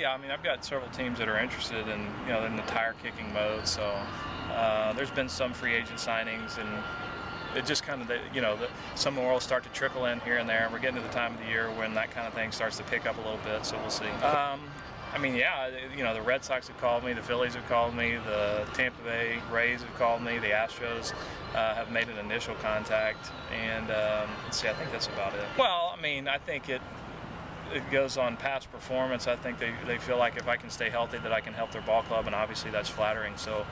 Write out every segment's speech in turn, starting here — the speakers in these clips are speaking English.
Yeah, I mean, I've got several teams that are interested in, in the tire kicking mode. So there's been some free agent signings, and it just kind of, some more will start to trickle in here and there. And we're getting to the time of the year when that kind of thing starts to pick up a little bit. So we'll see. I mean, yeah, the Red Sox have called me, the Phillies have called me, the Tampa Bay Rays have called me, the Astros have made an initial contact, and let's see, I think that's about it. Well, I mean, I think it goes on past performance. I think they feel like if I can stay healthy that I can help their ball club, and obviously that's flattering. So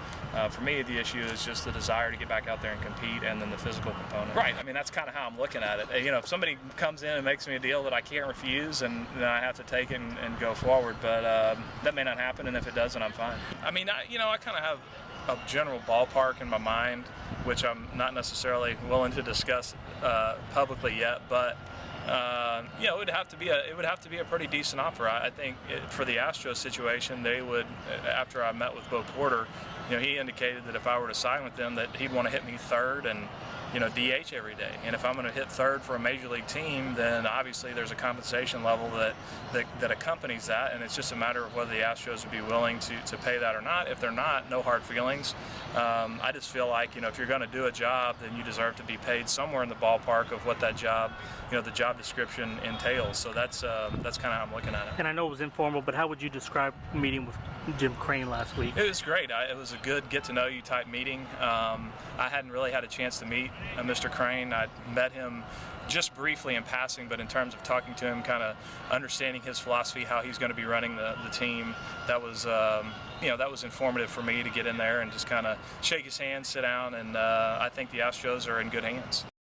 for me, the issue is just the desire to get back out there and compete, and then the physical component. Right, I mean, that's kind of how I'm looking at it. If somebody comes in and makes me a deal that I can't refuse, and then I have to take it and go forward, but that may not happen, and if it doesn't, I'm fine. I mean, I kind of have a general ballpark in my mind, which I'm not necessarily willing to discuss publicly yet, but it would have to be a pretty decent offer. I think for the Astros situation, they would, after I met with Bo Porter, he indicated that if I were to sign with them, that he'd want to hit me third and DH every day. And if I'm going to hit third for a major league team, then obviously there's a compensation level that accompanies that, and it's just a matter of whether the Astros would be willing to pay that or not. If they're not, no hard feelings. I just feel like if you're going to do a job, then you deserve to be paid somewhere in the ballpark of what that job, the job description entails. So that's kind of how I'm looking at it. And I know it was informal, but how would you describe meeting with Jim Crane last week? It was great. It was a good get-to-know-you type meeting. I hadn't really had a chance to meet Mr. Crane. I met him just briefly in passing, but in terms of talking to him, kind of understanding his philosophy, how he's going to be running the team, that was informative for me to get in there and just kind of shake his hand, sit down, and I think the Astros are in good hands.